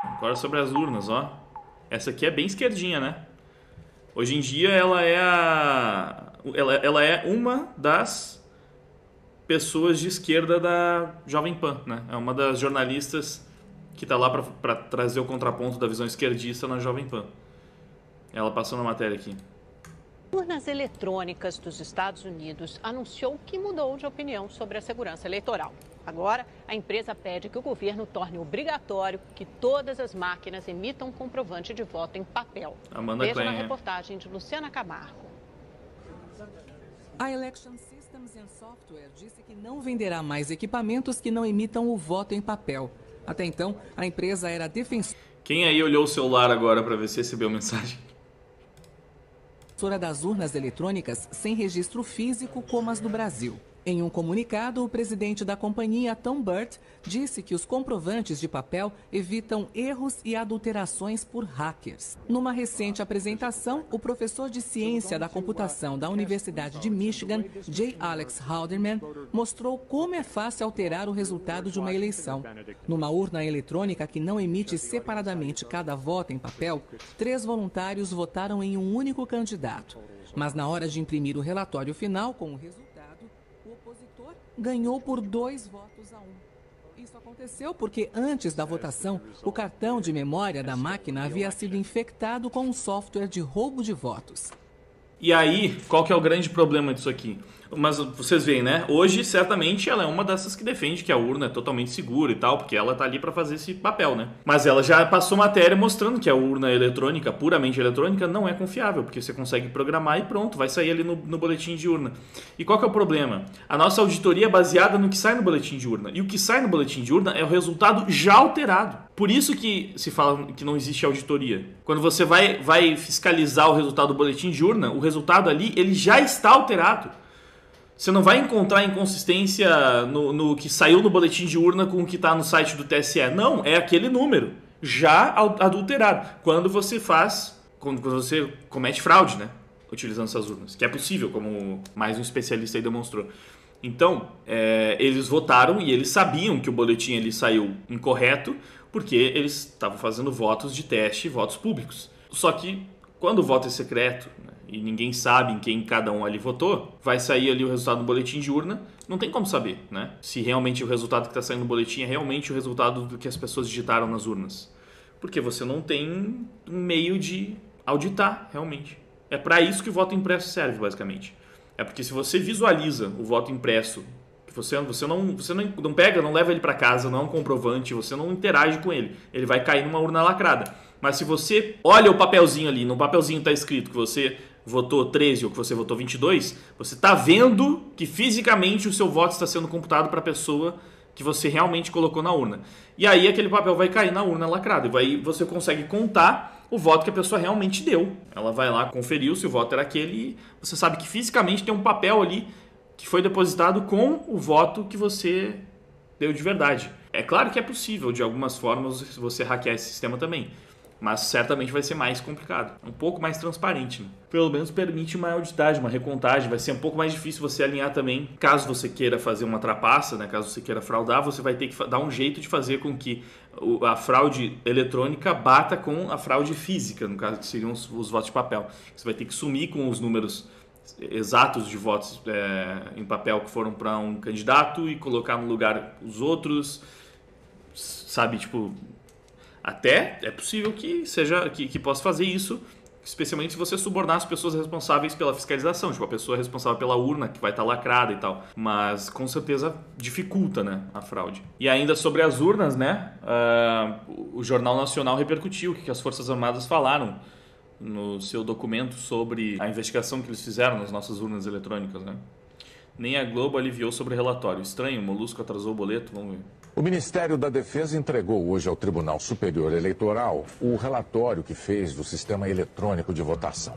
Agora sobre as urnas, ó. Essa aqui é bem esquerdinha, né? Hoje em dia ela é uma das pessoas de esquerda da Jovem Pan, né? É uma das jornalistas que tá lá para trazer o contraponto da visão esquerdista na Jovem Pan. Ela passou na matéria aqui. Urnas Eletrônicas dos Estados Unidos anunciou que mudou de opinião sobre a segurança eleitoral. Agora, a empresa pede que o governo torne obrigatório que todas as máquinas emitam comprovante de voto em papel. Amanda Veja Klein, na reportagem de Luciana Camargo. A Election Systems and Software disse que não venderá mais equipamentos que não emitam o voto em papel. Até então, a empresa era defensora Quem aí olhou o celular agora para ver se recebeu mensagem? das urnas eletrônicas sem registro físico como as do Brasil. Em um comunicado, o presidente da companhia, Tom Burt, disse que os comprovantes de papel evitam erros e adulterações por hackers. Numa recente apresentação, o professor de ciência da computação da Universidade de Michigan, J. Alex Halderman, mostrou como é fácil alterar o resultado de uma eleição. Numa urna eletrônica que não emite separadamente cada voto em papel, 3 voluntários votaram em um único candidato. Mas na hora de imprimir o relatório final com o resultado, o opositor ganhou por 2 votos a 1. Isso aconteceu porque antes da votação, o cartão de memória da máquina havia sido infectado com um software de roubo de votos. E aí, qual que é o grande problema disso aqui? Mas vocês veem, né? Hoje, certamente, ela é uma dessas que defende que a urna é totalmente segura e tal, porque ela tá ali para fazer esse papel, né? Mas ela já passou matéria mostrando que a urna eletrônica, puramente eletrônica, não é confiável, porque você consegue programar e pronto, vai sair ali no boletim de urna. E qual que é o problema? A nossa auditoria é baseada no que sai no boletim de urna. E o que sai no boletim de urna é o resultado já alterado. Por isso que se fala que não existe auditoria. Quando você vai fiscalizar o resultado do boletim de urna, o resultado ali, ele já está alterado. Você não vai encontrar inconsistência no que saiu no boletim de urna com o que está no site do TSE. Não, é aquele número, já adulterado. Quando você comete fraude, né? Utilizando essas urnas. Que é possível, como mais um especialista aí demonstrou. Então, eles votaram e eles sabiam que o boletim ele saiu incorreto, porque eles estavam fazendo votos de teste, votos públicos. Só que, quando o voto é secreto, né, e ninguém sabe em quem cada um ali votou, vai sair ali o resultado do boletim de urna, não tem como saber, né? Se realmente o resultado que está saindo no boletim é realmente o resultado do que as pessoas digitaram nas urnas. Porque você não tem um meio de auditar, realmente. É para isso que o voto impresso serve, basicamente. É porque se você visualiza o voto impresso, que você não pega, não leva ele para casa, não é um comprovante, você não interage com ele. Ele vai cair numa urna lacrada. Mas se você olha o papelzinho ali, no papelzinho está escrito que você votou 13 ou que você votou 22, você está vendo que fisicamente o seu voto está sendo computado para a pessoa que você realmente colocou na urna. E aí aquele papel vai cair na urna lacrada. E aí você consegue contar o voto que a pessoa realmente deu. Ela vai lá, conferiu se o voto era aquele e você sabe que fisicamente tem um papel ali que foi depositado com o voto que você deu de verdade. É claro que é possível, de algumas formas, você hackear esse sistema também. Mas certamente vai ser mais complicado. Um pouco mais transparente, né? Pelo menos permite uma auditagem, uma recontagem. Vai ser um pouco mais difícil você alinhar também. Caso você queira fazer uma trapaça, né? Caso você queira fraudar, você vai ter que dar um jeito de fazer com que a fraude eletrônica bata com a fraude física, no caso que seriam os votos de papel. Você vai ter que sumir com os números exatos de votos em papel que foram para um candidato e colocar no lugar os outros, sabe, tipo... Até é possível que possa fazer isso, especialmente se você subornar as pessoas responsáveis pela fiscalização, tipo a pessoa responsável pela urna, que vai estar lacrada e tal. Mas com certeza dificulta, né, a fraude. E ainda sobre as urnas, né, o Jornal Nacional repercutiu o que as Forças Armadas falaram no seu documento sobre a investigação que eles fizeram nas nossas urnas eletrônicas, né. Nem a Globo aliviou sobre o relatório. Estranho, o Molusco atrasou o boleto, vamos ver. O Ministério da Defesa entregou hoje ao Tribunal Superior Eleitoral o relatório que fez do sistema eletrônico de votação.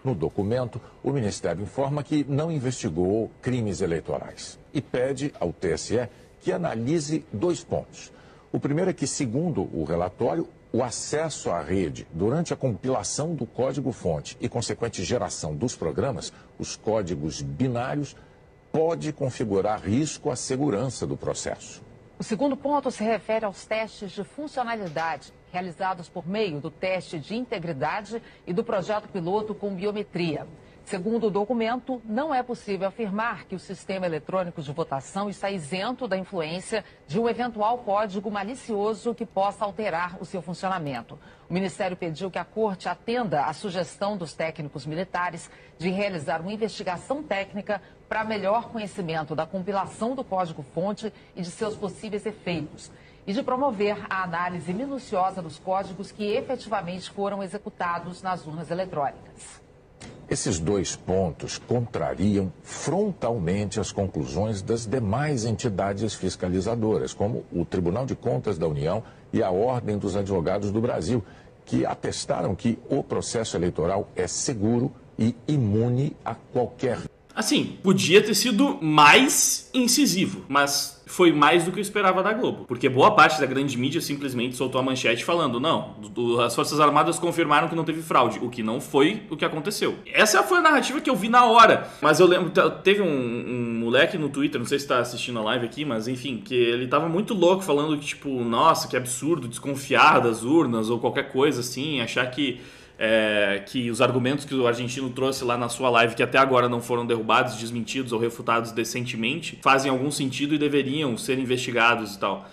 No documento, o Ministério informa que não investigou crimes eleitorais e pede ao TSE que analise 2 pontos. O primeiro é que, segundo o relatório, o acesso à rede durante a compilação do código-fonte e consequente geração dos programas, os códigos binários, pode configurar risco à segurança do processo. O segundo ponto se refere aos testes de funcionalidade realizados por meio do teste de integridade e do projeto piloto com biometria. Segundo o documento, não é possível afirmar que o sistema eletrônico de votação está isento da influência de um eventual código malicioso que possa alterar o seu funcionamento. O Ministério pediu que a Corte atenda à sugestão dos técnicos militares de realizar uma investigação técnica para melhor conhecimento da compilação do código-fonte e de seus possíveis efeitos, e de promover a análise minuciosa dos códigos que efetivamente foram executados nas urnas eletrônicas. Esses dois pontos contrariam frontalmente as conclusões das demais entidades fiscalizadoras, como o Tribunal de Contas da União e a Ordem dos Advogados do Brasil, que atestaram que o processo eleitoral é seguro e imune a qualquer... Assim, podia ter sido mais incisivo, mas foi mais do que eu esperava da Globo. Porque boa parte da grande mídia simplesmente soltou a manchete falando, não, as Forças Armadas confirmaram que não teve fraude, o que não foi o que aconteceu. Essa foi a narrativa que eu vi na hora. Mas eu lembro, teve um moleque no Twitter, não sei se tá assistindo a live aqui, mas enfim, que ele tava muito louco falando que, tipo, nossa, que absurdo, desconfiar das urnas ou qualquer coisa assim, achar que os argumentos que o argentino trouxe lá na sua live, que até agora não foram derrubados, desmentidos ou refutados decentemente, fazem algum sentido e deveriam ser investigados e tal.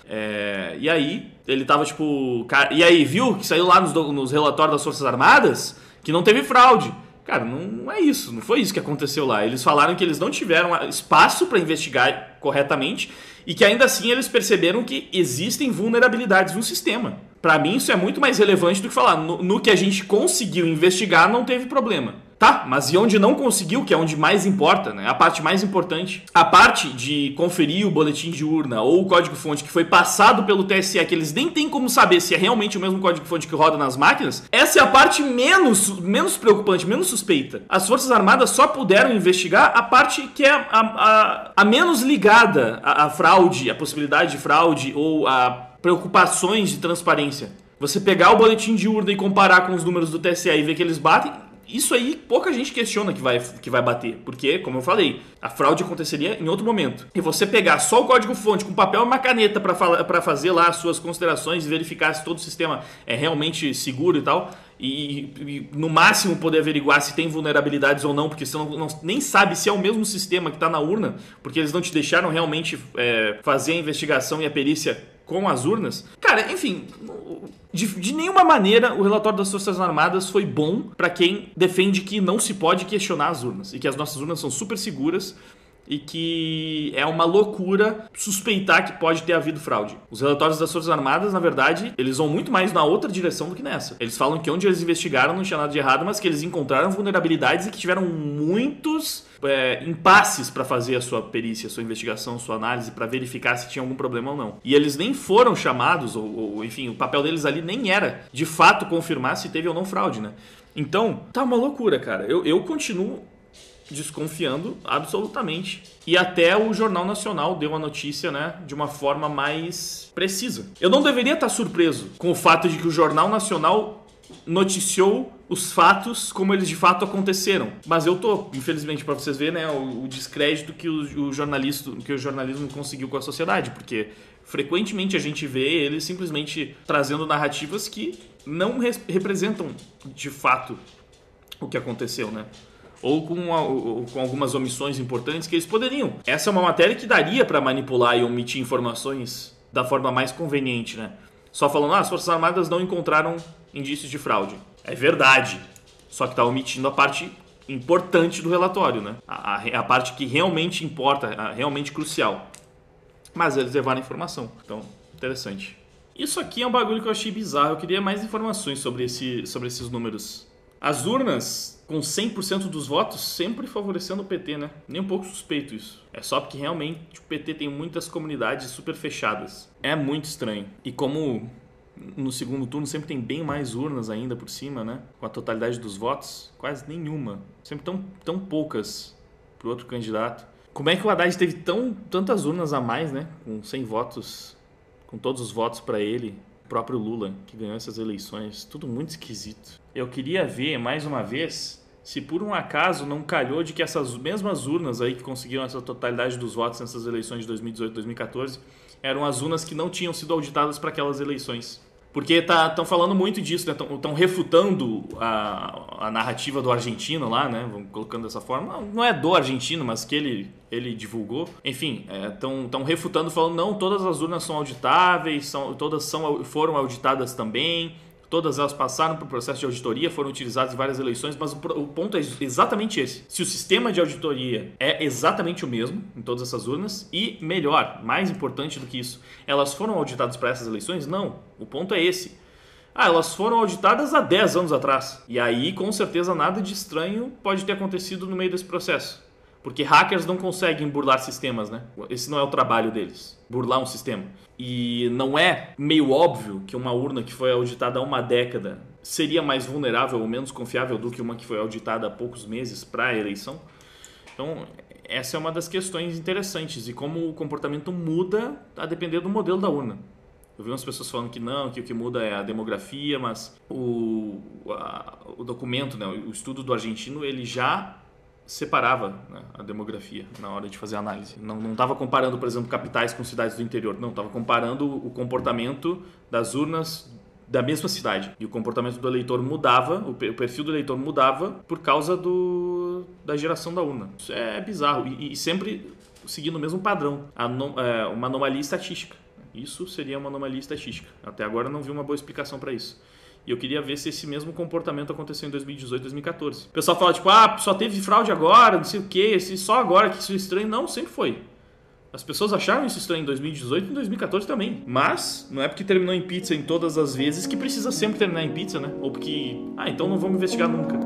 E aí, ele tava tipo... Cara, e aí, viu que saiu lá nos relatórios das Forças Armadas que não teve fraude? Cara, não é isso, não foi isso que aconteceu lá. Eles falaram que eles não tiveram espaço para investigar corretamente e que ainda assim eles perceberam que existem vulnerabilidades no sistema. Pra mim isso é muito mais relevante do que falar no que a gente conseguiu investigar não teve problema. Tá, mas e onde não conseguiu, que é onde mais importa, né? A parte mais importante. A parte de conferir o boletim de urna ou o código-fonte que foi passado pelo TSE, que eles nem têm como saber se é realmente o mesmo código-fonte que roda nas máquinas, essa é a parte menos preocupante, menos suspeita. As Forças Armadas só puderam investigar a parte que é a menos ligada à fraude, à possibilidade de fraude ou a preocupações de transparência. Você pegar o boletim de urna e comparar com os números do TSE e ver que eles batem, isso aí pouca gente questiona que vai bater, porque, como eu falei, a fraude aconteceria em outro momento. E você pegar só o código-fonte com papel e uma caneta para fazer lá as suas considerações e verificar se todo o sistema é realmente seguro e tal, e no máximo poder averiguar se tem vulnerabilidades ou não, porque você nem sabe se é o mesmo sistema que está na urna, porque eles não te deixaram realmente fazer a investigação e a perícia com as urnas. Cara, enfim, de nenhuma maneira o relatório das Forças Armadas foi bom para quem defende que não se pode questionar as urnas e que as nossas urnas são super seguras e que é uma loucura suspeitar que pode ter havido fraude. Os relatórios das Forças Armadas, na verdade, eles vão muito mais na outra direção do que nessa. Eles falam que onde eles investigaram não tinha nada de errado, mas que eles encontraram vulnerabilidades e que tiveram muitos impasses para fazer a sua perícia, a sua investigação, a sua análise, para verificar se tinha algum problema ou não. E eles nem foram chamados, ou enfim, o papel deles ali nem era, de fato, confirmar se teve ou não fraude, né? Então, tá uma loucura, cara. Eu continuo desconfiando absolutamente. E até o Jornal Nacional deu a notícia, né, de uma forma mais precisa. Eu não deveria estar surpreso com o fato de que o Jornal Nacional noticiou os fatos como eles de fato aconteceram. Mas eu tô, infelizmente, para vocês verem, né, o descrédito que o jornalismo conseguiu com a sociedade, porque frequentemente a gente vê eles simplesmente trazendo narrativas que não representam de fato o que aconteceu, né? Ou com algumas omissões importantes que eles poderiam. Essa é uma matéria que daria para manipular e omitir informações da forma mais conveniente, né? Só falando, as Forças Armadas não encontraram indícios de fraude. É verdade, só que está omitindo a parte importante do relatório, né? A parte que realmente importa, a realmente crucial. Mas eles levaram a informação, então, interessante. Isso aqui é um bagulho que eu achei bizarro, eu queria mais informações sobre esses números. As urnas com 100% dos votos sempre favorecendo o PT, né? Nem um pouco suspeito isso. É só porque realmente o PT tem muitas comunidades super fechadas. É muito estranho. E como no segundo turno sempre tem bem mais urnas ainda por cima, né? Com a totalidade dos votos, quase nenhuma. Sempre tão poucas pro outro candidato. Como é que o Haddad teve tantas urnas a mais, né? Com 100 votos, com todos os votos para ele. O próprio Lula, que ganhou essas eleições. Tudo muito esquisito. Eu queria ver, mais uma vez, se por um acaso não calhou de que essas mesmas urnas aí que conseguiram essa totalidade dos votos nessas eleições de 2018 e 2014 eram as urnas que não tinham sido auditadas para aquelas eleições. Porque estão falando muito disso, né? Estão refutando a narrativa do argentino lá, né? Vamos colocando dessa forma. Não é do argentino, mas que ele divulgou. Enfim, estão refutando, falando, não, todas as urnas são auditáveis, todas foram auditadas também. Todas elas passaram por processo de auditoria, foram utilizadas em várias eleições, mas o ponto é exatamente esse. Se o sistema de auditoria é exatamente o mesmo em todas essas urnas, e melhor, mais importante do que isso, elas foram auditadas para essas eleições? Não. O ponto é esse. Elas foram auditadas há 10 anos atrás. E aí, com certeza, nada de estranho pode ter acontecido no meio desse processo. Porque hackers não conseguem burlar sistemas, né? Esse não é o trabalho deles, burlar um sistema. E não é meio óbvio que uma urna que foi auditada há uma década seria mais vulnerável ou menos confiável do que uma que foi auditada há poucos meses para a eleição? Então, essa é uma das questões interessantes e como o comportamento muda a depender do modelo da urna. Eu vi umas pessoas falando que não, que o que muda é a demografia, mas o documento, né, o estudo do argentino, ele já separava, né, a demografia na hora de fazer a análise. Não estava comparando, por exemplo, capitais com cidades do interior. Não, estava comparando o comportamento das urnas da mesma cidade. E o comportamento do eleitor mudava, o perfil do eleitor mudava por causa da geração da urna. Isso é bizarro. E sempre seguindo o mesmo padrão. Uma anomalia estatística. Isso seria uma anomalia estatística. Até agora não vi uma boa explicação para isso. E eu queria ver se esse mesmo comportamento aconteceu em 2018, 2014. O pessoal fala, tipo, só teve fraude agora, não sei o quê, só agora que isso é estranho. Não, sempre foi. As pessoas acharam isso estranho em 2018 e em 2014 também. Mas não é porque terminou em pizza em todas as vezes que precisa sempre terminar em pizza, né? Ou porque, então não vamos investigar nunca.